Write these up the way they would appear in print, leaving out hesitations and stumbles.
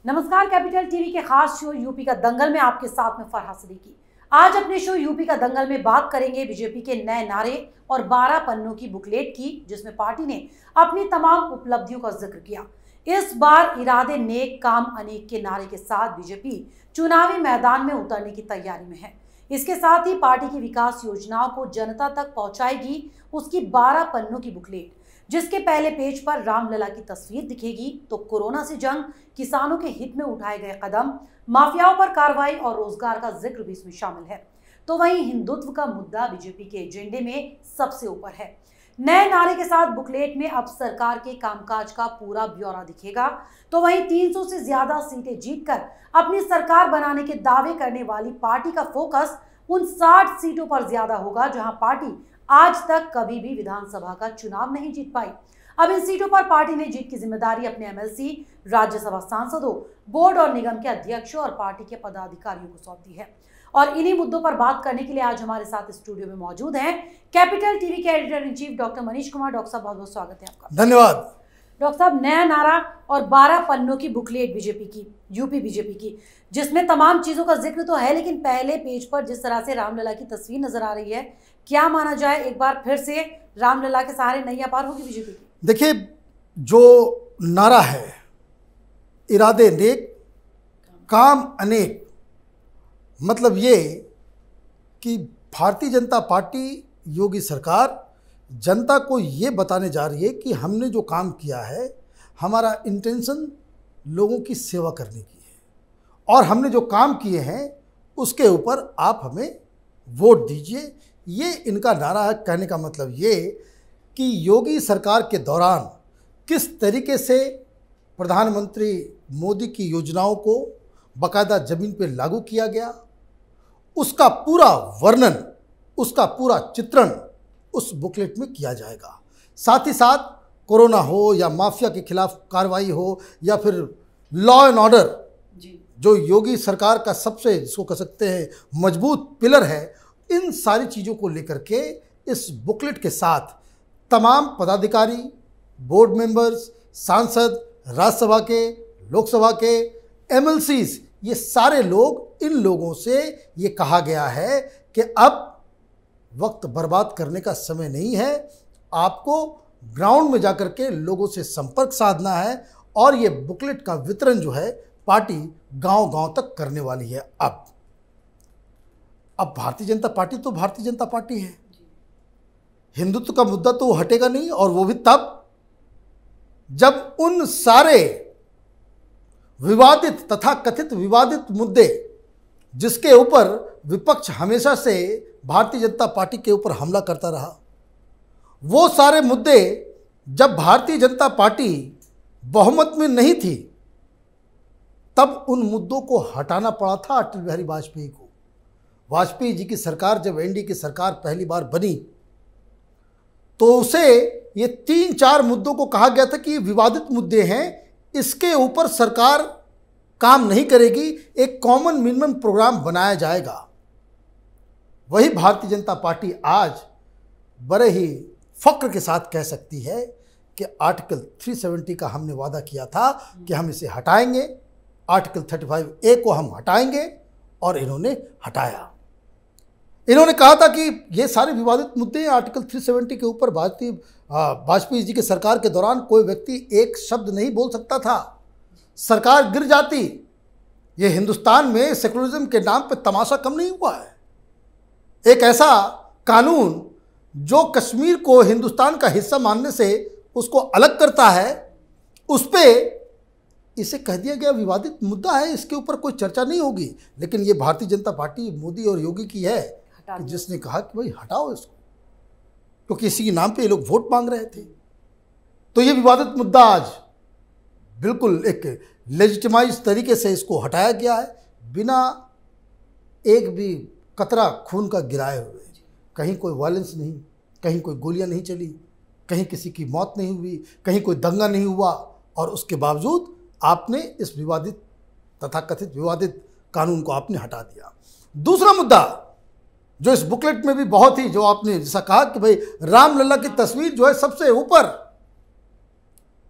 नमस्कार, capital TV के खास शो यूपी का दंगल में आपके साथ में फरहाद सिद्दीकी। आज अपने शो यूपी का दंगल में बात करेंगे बीजेपी के नए नारे और 12 पन्नों की बुकलेट की, जिसमें पार्टी ने अपनी तमाम उपलब्धियों का जिक्र किया। इस बार इरादे नेक काम अनेक के नारे के साथ बीजेपी चुनावी मैदान में उतरने की तैयारी में है। इसके साथ ही पार्टी की विकास योजनाओं को जनता तक पहुंचाएगी उसकी 12 पन्नों की बुकलेट, जिसके पहले पेज पर रामलला की तस्वीर दिखेगी तो कोरोना से जंग, किसानों के हित में उठाए गए कदम, माफियाओं पर कार्रवाई और रोजगार का जिक्र भी इसमें शामिल है। तो वहीं हिंदुत्व का मुद्दा बीजेपी के एजेंडे में सबसे ऊपर है। नए नारे के साथ बुकलेट में अब सरकार के कामकाज का पूरा ब्यौरा दिखेगा। तो वहीं 300 से ज्यादा सीटें जीतकर अपनी सरकार बनाने के दावे करने वाली पार्टी का फोकस उन 60 सीटों पर ज्यादा होगा जहां पार्टी आज तक कभी भी विधानसभा का चुनाव नहीं जीत पाई। अब इन सीटों पर पार्टी ने जीत की जिम्मेदारी अपने एमएलसी, राज्यसभा सांसदों, बोर्ड और निगम के अध्यक्षों और पार्टी के पदाधिकारियों को सौंप दी है। और इन्हीं मुद्दों पर बात करने के लिए आज हमारे साथ स्टूडियो में मौजूद हैं कैपिटल टीवी के editor in chief doctor Manish Kumar. Doctor साहब, बहुत बहुत स्वागत है आपका। धन्यवाद। डॉक्टर साहब, नया नारा और 12 पन्नों की बुकलेट बीजेपी की, यूपी बीजेपी की, जिसमें तमाम चीजों का जिक्र तो है, लेकिन पहले पेज पर जिस तरह से रामलला की तस्वीर नजर आ रही है, क्या माना जाए एक बार फिर से रामलला के सहारे नैया पार होगी बीजेपी की? देखिए, जो नारा है इरादे नेक काम अनेक, मतलब ये कि भारतीय जनता पार्टी, योगी सरकार जनता को ये बताने जा रही है कि हमने जो काम किया है, हमारा इंटेंशन लोगों की सेवा करने की है और हमने जो काम किए हैं उसके ऊपर आप हमें वोट दीजिए। ये इनका नारा है। कहने का मतलब ये कि योगी सरकार के दौरान किस तरीके से प्रधानमंत्री मोदी की योजनाओं को बाकायदा ज़मीन पर लागू किया गया, उसका पूरा वर्णन, उसका पूरा चित्रण उस बुकलेट में किया जाएगा। साथ ही साथ कोरोना हो या माफिया के खिलाफ कार्रवाई हो या फिर लॉ एंड ऑर्डर, जो योगी सरकार का सबसे, जिसको कह सकते हैं, मजबूत पिलर है, इन सारी चीज़ों को लेकर के इस बुकलेट के साथ तमाम पदाधिकारी, बोर्ड मेंबर्स, सांसद, राज्यसभा के, लोकसभा के, एमएलसीज, ये सारे लोग, इन लोगों से ये कहा गया है कि अब वक्त बर्बाद करने का समय नहीं है, आपको ग्राउंड में जाकर के लोगों से संपर्क साधना है और ये बुकलेट का वितरण जो है पार्टी गांव-गांव तक करने वाली है। अब भारतीय जनता पार्टी तो भारतीय जनता पार्टी है, हिंदुत्व का मुद्दा तो हटेगा नहीं, और वो भी तब जब उन सारे विवादित तथा कथित विवादित मुद्दे, जिसके ऊपर विपक्ष हमेशा से भारतीय जनता पार्टी के ऊपर हमला करता रहा, वो सारे मुद्दे जब भारतीय जनता पार्टी बहुमत में नहीं थी, तब उन मुद्दों को हटाना पड़ा था अटल बिहारी वाजपेयी को। वाजपेयी जी की सरकार, जब एनडीए की सरकार पहली बार बनी, तो उसे ये 3-4 मुद्दों को कहा गया था कि ये विवादित मुद्दे हैं, इसके ऊपर सरकार काम नहीं करेगी, एक कॉमन मिनिमम प्रोग्राम बनाया जाएगा। वही भारतीय जनता पार्टी आज बड़े ही फक्र के साथ कह सकती है कि आर्टिकल 370 का हमने वादा किया था कि हम इसे हटाएंगे, आर्टिकल 35A को हम हटाएंगे, और इन्होंने हटाया। इन्होंने कहा था कि ये सारे विवादित मुद्दे हैं आर्टिकल 370 के ऊपर। वाजपेयी जी की सरकार के दौरान कोई व्यक्ति एक शब्द नहीं बोल सकता था, सरकार गिर जाती। ये हिंदुस्तान में सेकुलरिज्म के नाम पर तमाशा कम नहीं हुआ है। एक ऐसा कानून जो कश्मीर को हिंदुस्तान का हिस्सा मानने से उसको अलग करता है, उस पर इसे कह दिया गया विवादित मुद्दा है, इसके ऊपर कोई चर्चा नहीं होगी। लेकिन ये भारतीय जनता पार्टी मोदी और योगी की है कि जिसने कहा कि भाई हटाओ इसको, क्योंकि इसी के नाम पे ये लोग वोट मांग रहे थे। तो ये विवादित मुद्दा आज बिल्कुल एक लेजिटिमाइज तरीके से इसको हटाया गया है, बिना एक भी कतरा खून का गिराए हुए। कहीं कोई वायलेंस नहीं, कहीं कोई गोलियां नहीं चली, कहीं किसी की मौत नहीं हुई, कहीं कोई दंगा नहीं हुआ, और उसके बावजूद आपने इस विवादित तथा कथित विवादित कानून को आपने हटा दिया। दूसरा मुद्दा जो इस बुकलेट में भी बहुत ही, जो आपने जैसा कहा कि भाई रामलला की तस्वीर जो है सबसे ऊपर,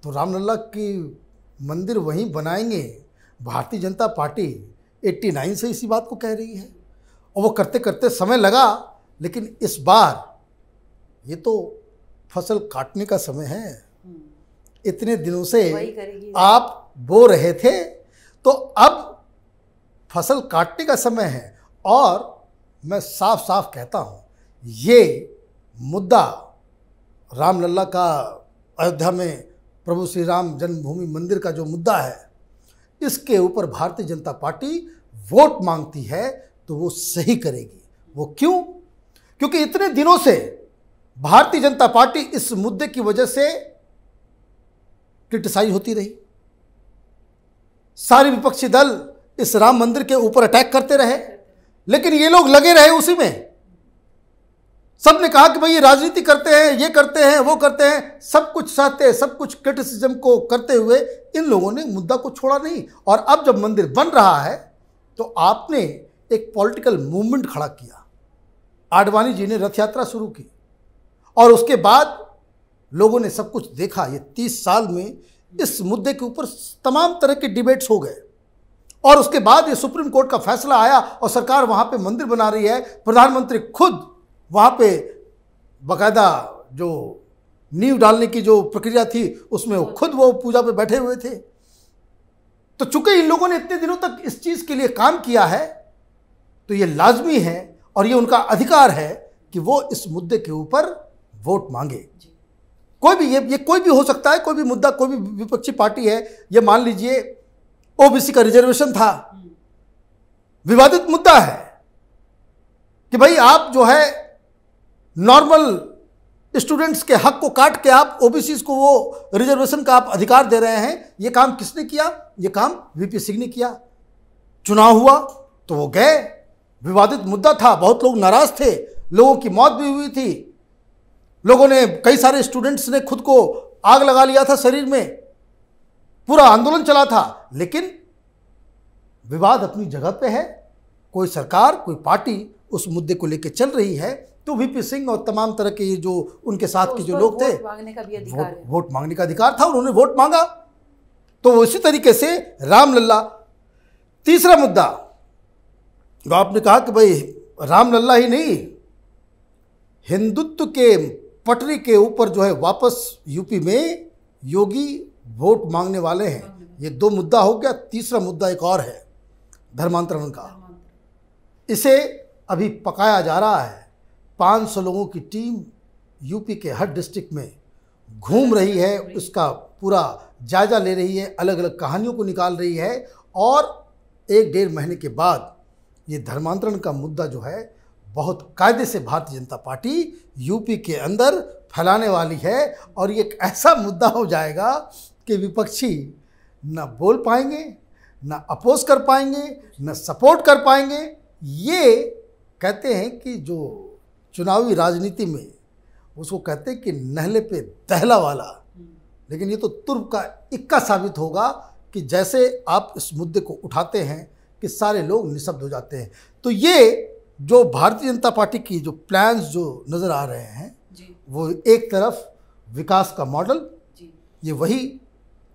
तो रामलला की मंदिर वहीं बनाएंगे, भारतीय जनता पार्टी 89 से इसी बात को कह रही है और वो करते करते समय लगा, लेकिन इस बार ये तो फसल काटने का समय है। इतने दिनों से आप बो रहे थे तो अब फसल काटने का समय है। और मैं साफ साफ कहता हूँ, ये मुद्दा रामलला का, अयोध्या में प्रभु श्री राम जन्मभूमि मंदिर का जो मुद्दा है, इसके ऊपर भारतीय जनता पार्टी वोट मांगती है तो वो सही करेगी। वो क्यों? क्योंकि इतने दिनों से भारतीय जनता पार्टी इस मुद्दे की वजह से क्रिटिसाइज होती रही। सारे विपक्षी दल इस राम मंदिर के ऊपर अटैक करते रहे, लेकिन ये लोग लगे रहे उसी में। सबने कहा कि भाई ये राजनीति करते हैं, ये करते हैं, वो करते हैं, सब कुछ सहते, सब कुछ क्रिटिसिज्म को करते हुए इन लोगों ने मुद्दा को छोड़ा नहीं। और अब जब मंदिर बन रहा है तो आपने एक पॉलिटिकल मूवमेंट खड़ा किया। आडवाणी जी ने रथ यात्रा शुरू की और उसके बाद लोगों ने सब कुछ देखा। ये 30 साल में इस मुद्दे के ऊपर तमाम तरह के डिबेट्स हो गए और उसके बाद ये सुप्रीम कोर्ट का फैसला आया और सरकार वहाँ पे मंदिर बना रही है। प्रधानमंत्री खुद वहाँ पे बाकायदा जो नींव डालने की जो प्रक्रिया थी उसमें वो खुद वो पूजा पे बैठे हुए थे। तो चूंकि इन लोगों ने इतने दिनों तक इस चीज़ के लिए काम किया है तो ये लाजमी है और ये उनका अधिकार है कि वो इस मुद्दे के ऊपर वोट मांगे। कोई भी ये कोई भी हो सकता है, कोई भी मुद्दा, कोई भी विपक्षी पार्टी है। ये मान लीजिए ओबीसी का रिजर्वेशन था, विवादित मुद्दा है कि भाई आप जो है नॉर्मल स्टूडेंट्स के हक को काट के आप ओबीसी को वो रिजर्वेशन का आप अधिकार दे रहे हैं। ये काम किसने किया? ये काम वीपी सिंह ने किया। चुनाव हुआ तो वो गए, विवादित मुद्दा था, बहुत लोग नाराज थे, लोगों की मौत भी हुई थी, लोगों ने, कई सारे स्टूडेंट्स ने खुद को आग लगा लिया था शरीर में, पूरा आंदोलन चला था। लेकिन विवाद अपनी जगह पे है। कोई सरकार, कोई पार्टी उस मुद्दे को लेकर चल रही है तो वीपी सिंह और तमाम तरह के जो उनके साथ के जो लोग थे, वोट मांगने का अधिकार था, उन्होंने वोट मांगा। तो उसी तरीके से रामलला, तीसरा मुद्दा जो आपने कहा कि भाई रामलला ही नहीं, हिंदुत्व के पटरी के ऊपर जो है वापस यूपी में योगी वोट मांगने वाले हैं। ये 2 मुद्दा हो गया। तीसरा मुद्दा एक और है, धर्मांतरण का। इसे अभी पकाया जा रहा है। 500 लोगों की टीम यूपी के हर डिस्ट्रिक्ट में घूम रही है, उसका पूरा जायजा ले रही है, अलग अलग कहानियों को निकाल रही है और 1-1.5 महीने के बाद ये धर्मांतरण का मुद्दा जो है बहुत कायदे से भारतीय जनता पार्टी यूपी के अंदर फैलाने वाली है। और ये एक ऐसा मुद्दा हो जाएगा कि विपक्षी न बोल पाएंगे, न अपोज कर पाएंगे, न सपोर्ट कर पाएंगे। ये कहते हैं कि जो चुनावी राजनीति में उसको कहते हैं कि नहले पे दहला वाला, लेकिन ये तो तुर्क का इक्का साबित होगा कि जैसे आप इस मुद्दे को उठाते हैं कि सारे लोग निशब्द हो जाते हैं। तो ये जो भारतीय जनता पार्टी की जो प्लान्स जो नज़र आ रहे हैं वो एक तरफ विकास का मॉडल, ये वही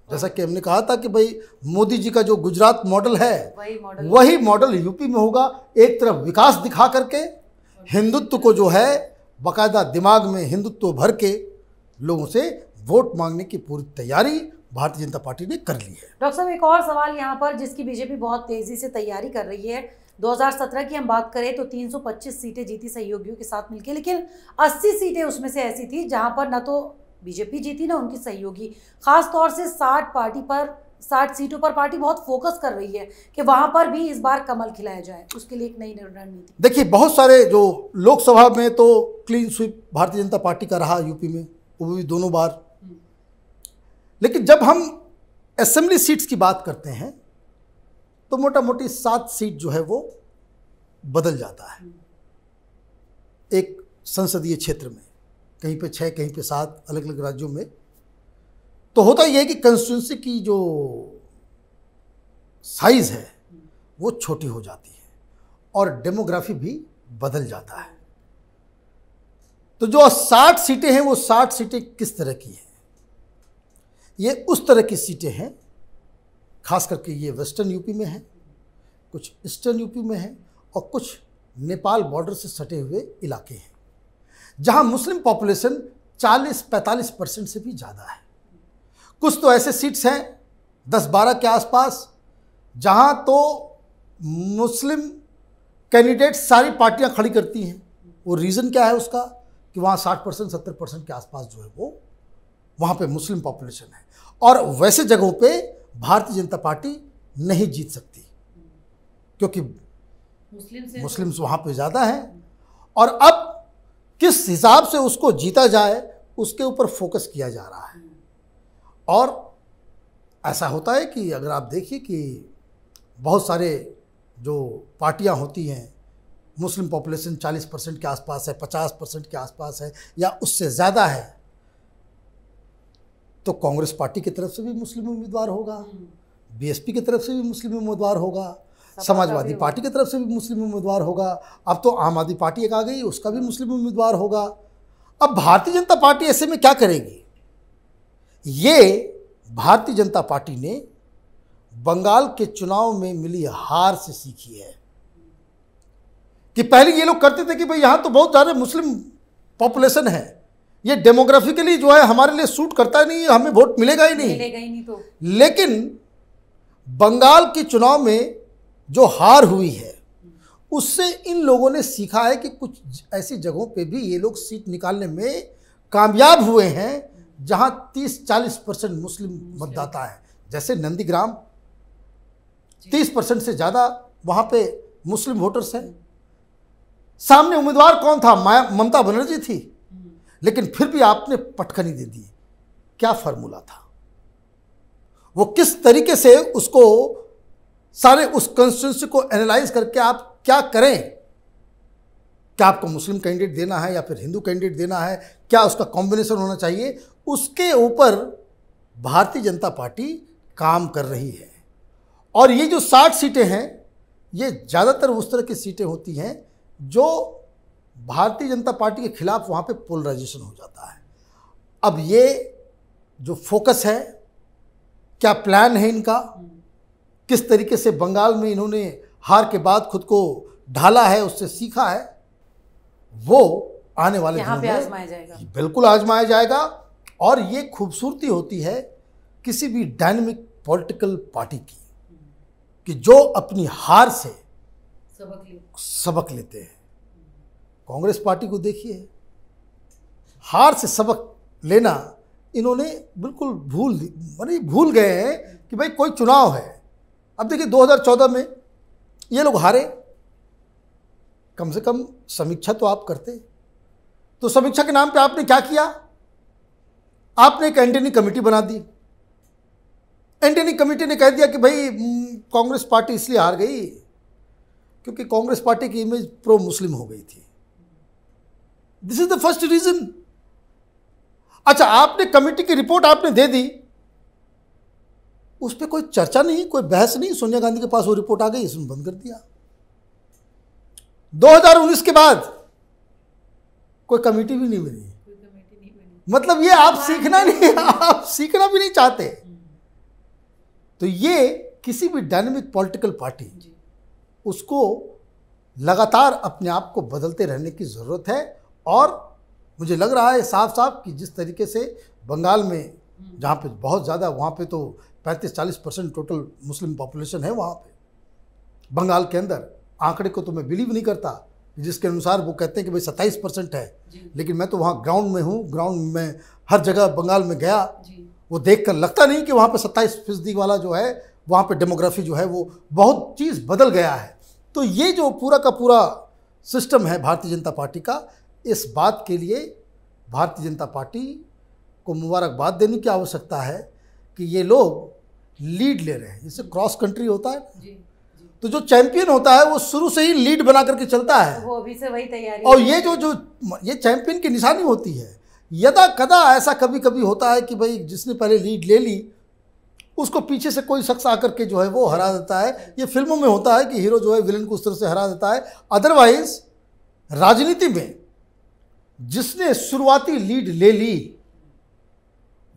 जैसा कि हमने कहा था कि भाई मोदी जी का जो गुजरात मॉडल है वही मॉडल यूपी में होगा। एक तरफ विकास दिखा करके हिंदुत्व को जो है बाकायदा दिमाग में हिंदुत्व भर के लोगों से वोट मांगने की पूरी तैयारी भारतीय जनता पार्टी ने कर ली है। डॉक्टर साहब, एक और सवाल यहाँ पर जिसकी बीजेपी बहुत तेजी से तैयारी कर रही है। 2017 की हम बात करें तो 325 सीटें जीती सहयोगियों के साथ मिलकर, लेकिन 80 सीटें उसमें से ऐसी थी जहां पर न तो बीजेपी जीती ना उनकी सहयोगी। खास तौर से 60 सीटों पर पार्टी बहुत फोकस कर रही है कि वहां पर भी इस बार कमल खिलाया जाए, उसके लिए एक नई रणनीति। देखिए, बहुत सारे जो लोकसभा में तो clean sweep Bharatiya Janata party का रहा यूपी में, वो भी 2 बार। लेकिन जब हम असेंबली सीट्स की बात करते हैं तो मोटा मोटी 7 सीट जो है वो बदल जाता है एक संसदीय क्षेत्र में, कहीं पे 6, कहीं पे 7, अलग अलग राज्यों में। तो होता यह है कि कंस्टिट्यूंसी की जो साइज है वो छोटी हो जाती है और डेमोग्राफी भी बदल जाता है। तो जो 60 सीटें हैं वो 60 सीटें किस तरह की हैं? ये उस तरह की सीटें हैं खास करके ये वेस्टर्न यूपी में है, कुछ ईस्टर्न यूपी में है और कुछ नेपाल बॉर्डर से सटे हुए इलाके हैं, जहां मुस्लिम पॉपुलेशन 40-45% से भी ज़्यादा है। कुछ तो ऐसे सीट्स हैं 10-12 के आसपास जहां तो मुस्लिम कैंडिडेट सारी पार्टियां खड़ी करती हैं। वो रीज़न क्या है उसका कि वहाँ 60% 70% के आसपास जो है वो वहाँ पे मुस्लिम पॉपुलेशन है, और वैसे जगहों पे भारतीय जनता पार्टी नहीं जीत सकती क्योंकि मुस्लिम्स वहाँ पे ज़्यादा हैं। और अब किस हिसाब से उसको जीता जाए उसके ऊपर फोकस किया जा रहा है। और ऐसा होता है कि अगर आप देखिए कि बहुत सारे जो पार्टियां होती हैं, मुस्लिम पॉपुलेशन 40% के आसपास है, 50% के आसपास है या उससे ज़्यादा है, तो कांग्रेस पार्टी की तरफ से भी मुस्लिम उम्मीदवार होगा, बीएसपी की तरफ से भी मुस्लिम उम्मीदवार होगा, समाजवादी पार्टी की तरफ से भी मुस्लिम उम्मीदवार होगा, अब तो आम आदमी पार्टी एक आ गई, उसका भी मुस्लिम उम्मीदवार होगा। अब भारतीय जनता पार्टी ऐसे में क्या करेगी? ये भारतीय जनता पार्टी ने बंगाल के चुनाव में मिली हार से सीखी है कि पहले ये लोग करते थे कि भाई यहाँ तो बहुत ज़्यादा मुस्लिम पॉपुलेशन है, ये डेमोग्राफिकली जो है हमारे लिए सूट करता नहीं, हमें वोट मिलेगा ही नहीं तो। लेकिन बंगाल के चुनाव में जो हार हुई है उससे इन लोगों ने सीखा है कि कुछ ऐसी जगहों पे भी ये लोग सीट निकालने में कामयाब हुए हैं जहां 30-40% मुस्लिम मतदाता है। जैसे नंदीग्राम 30% से ज़्यादा वहाँ पे मुस्लिम वोटर्स हैं। सामने उम्मीदवार कौन था? ममता बनर्जी थी, लेकिन फिर भी आपने पटखनी दे दी। क्या फार्मूला था? वो किस तरीके से उसको सारे उस कॉन्स्टिट्यूंसी को एनालाइज करके आप क्या करें? क्या आपको मुस्लिम कैंडिडेट देना है या फिर हिंदू कैंडिडेट देना है? क्या उसका कॉम्बिनेशन होना चाहिए? उसके ऊपर भारतीय जनता पार्टी काम कर रही है। और ये जो 60 सीटें हैं, ये ज़्यादातर उस तरह की सीटें होती हैं जो भारतीय जनता पार्टी के खिलाफ वहाँ पे पोलराइजेशन हो जाता है। अब ये जो फोकस है, क्या प्लान है इनका, किस तरीके से बंगाल में इन्होंने हार के बाद खुद को ढाला है, उससे सीखा है, वो आने वाले दिनों में आजमाया जाएगा, बिल्कुल आजमाया जाएगा। और ये खूबसूरती होती है किसी भी डायनेमिक पॉलिटिकल पार्टी की कि जो अपनी हार से सबक लेते हैं। कांग्रेस पार्टी को देखिए, हार से सबक लेना इन्होंने बिल्कुल भूल गए हैं कि भाई कोई चुनाव है। अब देखिए 2014 में ये लोग हारे, कम से कम समीक्षा तो आप करते। तो समीक्षा के नाम पे आपने क्या किया? आपने एक एंटनी कमेटी बना दी। एंटनी कमेटी ने कह दिया कि भाई कांग्रेस पार्टी इसलिए हार गई क्योंकि कांग्रेस पार्टी की इमेज प्रो मुस्लिम हो गई थी। This is the first reason. अच्छा, आपने कमेटी की रिपोर्ट आपने दे दी, उस पर कोई चर्चा नहीं, कोई बहस नहीं। सोनिया गांधी के पास वो रिपोर्ट आ गई, इसने बंद कर दिया। 2019 के बाद कोई कमेटी भी नहीं बनी। मतलब ये आप सीखना भी नहीं चाहते। तो ये किसी भी डायनेमिक पॉलिटिकल पार्टी, उसको लगातार अपने आप को बदलते रहने की ज़रूरत है। और मुझे लग रहा है साफ साफ कि जिस तरीके से बंगाल में, जहाँ पे बहुत ज़्यादा, वहाँ पे तो 35-40% टोटल मुस्लिम पॉपुलेशन है वहाँ पे बंगाल के अंदर। आंकड़े को तो मैं बिलीव नहीं करता जिसके अनुसार वो कहते हैं कि भाई 27% है, लेकिन मैं तो वहाँ ग्राउंड में हूँ। ग्राउंड में हर जगह बंगाल में गया, वो देखकर लगता नहीं कि वहाँ पे 27% वाला जो है, वहाँ पे डेमोग्राफी जो है वो बहुत चीज़ बदल गया है। तो ये जो पूरा का पूरा सिस्टम है भारतीय जनता पार्टी का, इस बात के लिए भारतीय जनता पार्टी को मुबारकबाद देने की आवश्यकता है कि ये लोग लीड ले रहे हैं। जैसे क्रॉस कंट्री होता है, तो जो चैंपियन होता है वो शुरू से ही लीड बना करके चलता है, वो अभी से वही तैयारी। और ये जो ये चैंपियन की निशानी होती है। यदा कदा ऐसा कभी कभी होता है कि भाई जिसने पहले लीड ले ली उसको पीछे से कोई शख्स आकर के जो है वो हरा देता है। ये फिल्मों में होता है कि हीरो जो है विलन को उस तरह से हरा देता है। अदरवाइज राजनीति में जिसने शुरुआती लीड ले ली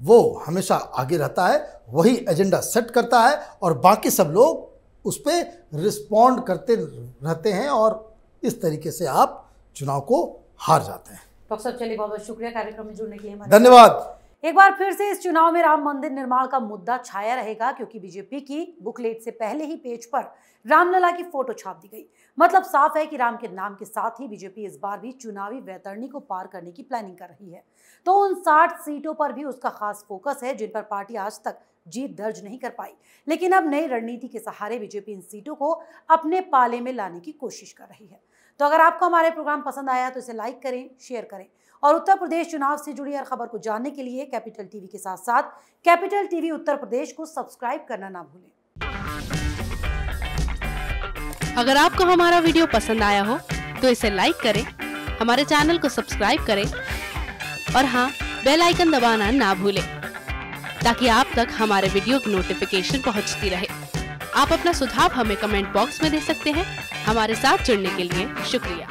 वो हमेशा आगे रहता है, वही एजेंडा सेट करता है और बाकी सब लोग उस पर रिस्पॉन्ड करते रहते हैं और इस तरीके से आप चुनाव को हार जाते हैं। डॉक्टर साहब चलिए, बहुत बहुत शुक्रिया कार्यक्रम में जुड़ने के लिए। धन्यवाद। एक बार फिर से इस चुनाव में राम मंदिर निर्माण का मुद्दा छाया रहेगा, क्योंकि बीजेपी की बुकलेट से पहले ही पेज पर रामलला की फोटो छाप दी गई। मतलब साफ है कि राम के नाम के साथ ही बीजेपी इस बार भी चुनावी वैतरणी को पार करने की प्लानिंग कर रही है। तो उन 60 सीटों पर भी उसका खास फोकस है जिन पर पार्टी आज तक जीत दर्ज नहीं कर पाई। लेकिन अब नई रणनीति के सहारे बीजेपी इन सीटों को अपने पाले में लाने की कोशिश कर रही है। तो अगर आपको हमारे प्रोग्राम पसंद आया तो इसे लाइक करें, शेयर करें और उत्तर प्रदेश चुनाव से जुड़ी हर खबर को जानने के लिए कैपिटल टीवी के साथ साथ कैपिटल टीवी उत्तर प्रदेश को सब्सक्राइब करना ना भूलें। अगर आपको हमारा वीडियो पसंद आया हो तो इसे लाइक करें, हमारे चैनल को सब्सक्राइब करें और हाँ, बेल आइकन दबाना ना भूलें ताकि आप तक हमारे वीडियो की नोटिफिकेशन पहुंचती रहे। आप अपना सुझाव हमें कमेंट बॉक्स में दे सकते हैं। हमारे साथ जुड़ने के लिए शुक्रिया।